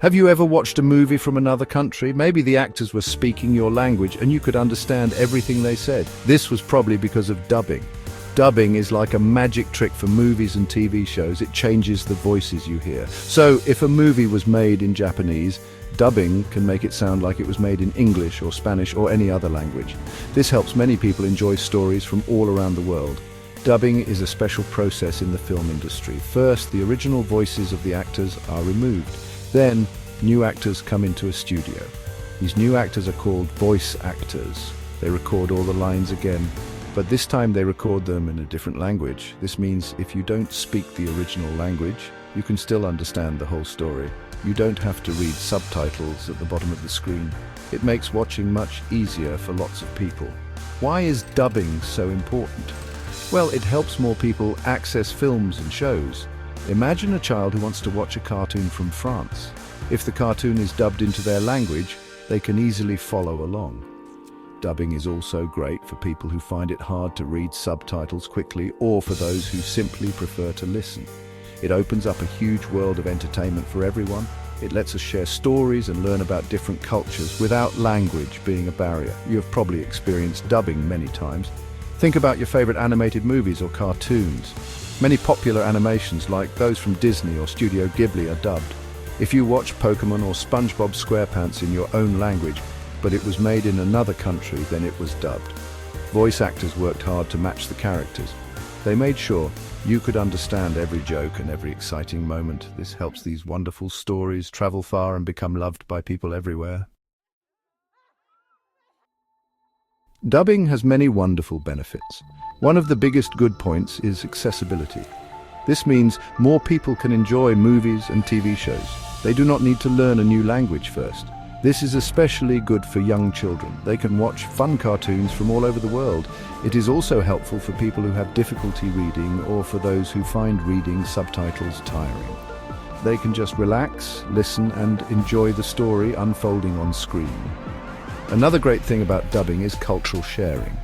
Have you ever watched a movie from another country? Maybe the actors were speaking your language and you could understand everything they said. This was probably because of dubbing. Dubbing is like a magic trick for movies and TV shows. It changes the voices you hear. So if a movie was made in Japanese, dubbing can make it sound like it was made in English or Spanish or any other language. This helps many people enjoy stories from all around the world. Dubbing is a special process in the film industry. First, the original voices of the actors are removed. Then, new actors come into a studio. These new actors are called voice actors. They record all the lines again, but this time they record them in a different language. This means if you don't speak the original language, you can still understand the whole story. You don't have to read subtitles at the bottom of the screen. It makes watching much easier for lots of people. Why is dubbing so important? Well, it helps more people access films and shows. Imagine a child who wants to watch a cartoon from France. If the cartoon is dubbed into their language, they can easily follow along. Dubbing is also great for people who find it hard to read subtitles quickly or for those who simply prefer to listen. It opens up a huge world of entertainment for everyone. It lets us share stories and learn about different cultures without language being a barrier. You have probably experienced dubbing many times. Think about your favorite animated movies or cartoons. Many popular animations, like those from Disney or Studio Ghibli, are dubbed. If you watch Pokemon or SpongeBob SquarePants in your own language, but it was made in another country, then it was dubbed. Voice actors worked hard to match the characters. They made sure you could understand every joke and every exciting moment. This helps these wonderful stories travel far and become loved by people everywhere. Dubbing has many wonderful benefits. One of the biggest good points is accessibility. This means more people can enjoy movies and TV shows. They do not need to learn a new language first. This is especially good for young children. They can watch fun cartoons from all over the world. It is also helpful for people who have difficulty reading or for those who find reading subtitles tiring. They can just relax, listen, and enjoy the story unfolding on screen. Another great thing about dubbing is cultural sharing.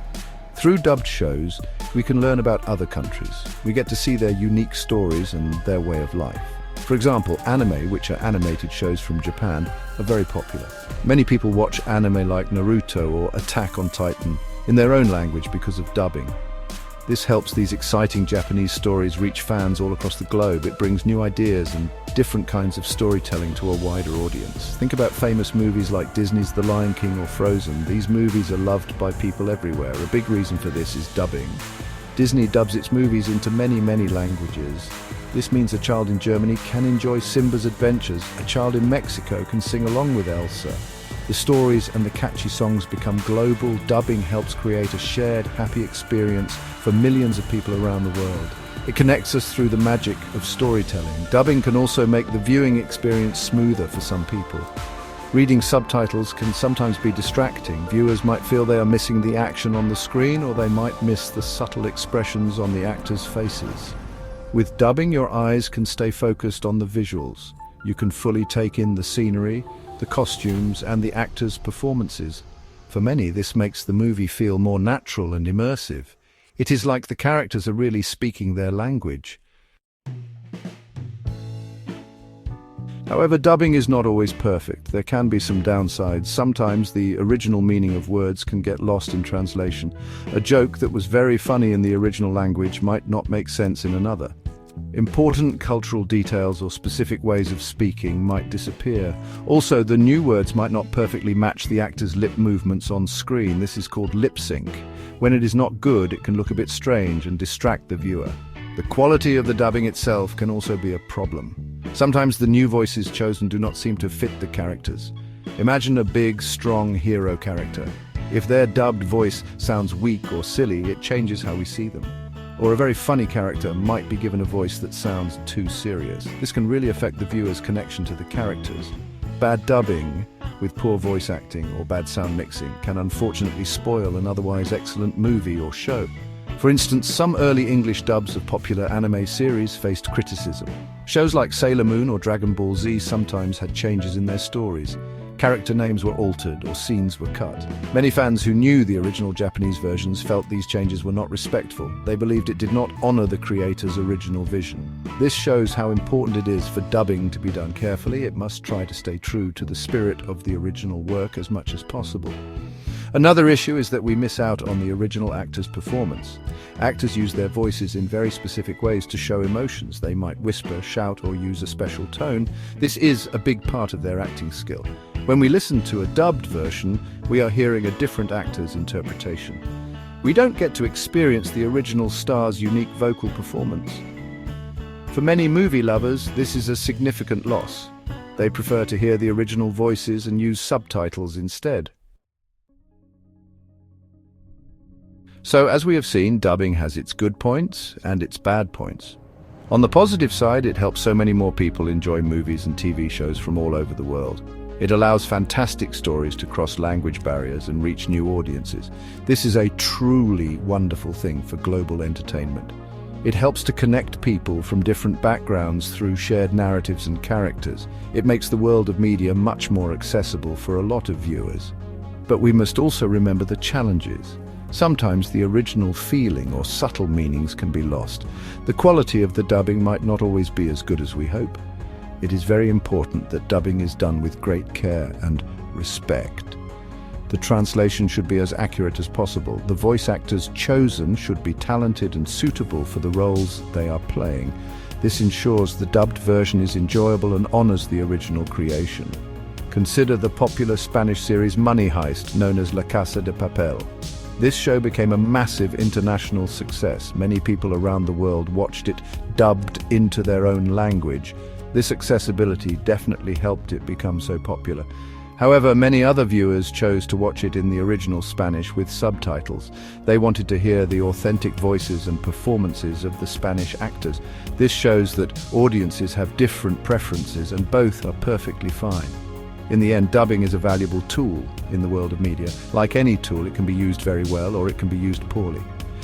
Through dubbed shows, we can learn about other countries. We get to see their unique stories and their way of life. For example, anime, which are animated shows from Japan, are very popular. Many people watch anime like Naruto or Attack on Titan in their own language because of dubbing. This helps these exciting Japanese stories reach fans all across the globe. It brings new ideas and different kinds of storytelling to a wider audience. Think about famous movies like Disney's The Lion King or Frozen. These movies are loved by people everywhere. A big reason for this is dubbing. Disney dubs its movies into many languages. This means a child in Germany can enjoy Simba's adventures. A child in Mexico can sing along with Elsa. The stories and the catchy songs become global. Dubbing helps create a shared, happy experience for millions of people around the world. It connects us through the magic of storytelling. Dubbing can also make the viewing experience smoother for some people. Reading subtitles can sometimes be distracting. Viewers might feel they are missing the action on the screen, or they might miss the subtle expressions on the actors' faces. With dubbing, your eyes can stay focused on the visuals. You can fully take in the scenery, the costumes, and the actors' performances. For many, this makes the movie feel more natural and immersive. It is like the characters are really speaking their language. However, dubbing is not always perfect. There can be some downsides. Sometimes the original meaning of words can get lost in translation. A joke that was very funny in the original language might not make sense in another. Important cultural details or specific ways of speaking might disappear. Also, the new words might not perfectly match the actor's lip movements on screen. This is called lip sync. When it is not good, it can look a bit strange and distract the viewer. The quality of the dubbing itself can also be a problem. Sometimes the new voices chosen do not seem to fit the characters. Imagine a big, strong hero character. If their dubbed voice sounds weak or silly, it changes how we see them. Or a very funny character might be given a voice that sounds too serious. This can really affect the viewer's connection to the characters. Bad dubbing with poor voice acting or bad sound mixing can unfortunately spoil an otherwise excellent movie or show. For instance, some early English dubs of popular anime series faced criticism. Shows like Sailor Moon or Dragon Ball Z sometimes had changes in their stories. Character names were altered or scenes were cut. Many fans who knew the original Japanese versions felt these changes were not respectful. They believed it did not honor the creator's original vision. This shows how important it is for dubbing to be done carefully. It must try to stay true to the spirit of the original work as much as possible. Another issue is that we miss out on the original actor's performance. Actors use their voices in very specific ways to show emotions. They might whisper, shout, or use a special tone. This is a big part of their acting skill. When we listen to a dubbed version, we are hearing a different actor's interpretation. We don't get to experience the original star's unique vocal performance. For many movie lovers, this is a significant loss. They prefer to hear the original voices and use subtitles instead. So, as we have seen, dubbing has its good points and its bad points. On the positive side, it helps so many more people enjoy movies and TV shows from all over the world. It allows fantastic stories to cross language barriers and reach new audiences. This is a truly wonderful thing for global entertainment. It helps to connect people from different backgrounds through shared narratives and characters. It makes the world of media much more accessible for a lot of viewers. But we must also remember the challenges. Sometimes the original feeling or subtle meanings can be lost. The quality of the dubbing might not always be as good as we hope. It is very important that dubbing is done with great care and respect. The translation should be as accurate as possible. The voice actors chosen should be talented and suitable for the roles they are playing. This ensures the dubbed version is enjoyable and honors the original creation. Consider the popular Spanish series Money Heist, known as La Casa de Papel. This show became a massive international success. Many people around the world watched it dubbed into their own language. This accessibility definitely helped it become so popular. However, many other viewers chose to watch it in the original Spanish with subtitles. They wanted to hear the authentic voices and performances of the Spanish actors. This shows that audiences have different preferences and both are perfectly fine. In the end, dubbing is a valuable tool in the world of media. Like any tool, it can be used very well or it can be used poorly.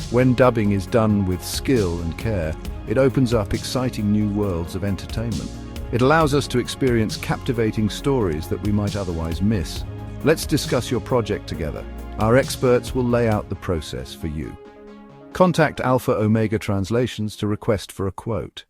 When dubbing is done with skill and care, it opens up exciting new worlds of entertainment. It allows us to experience captivating stories that we might otherwise miss. Let's discuss your project together. Our experts will lay out the process for you. Contact Alpha Omega Translations to request for a quote.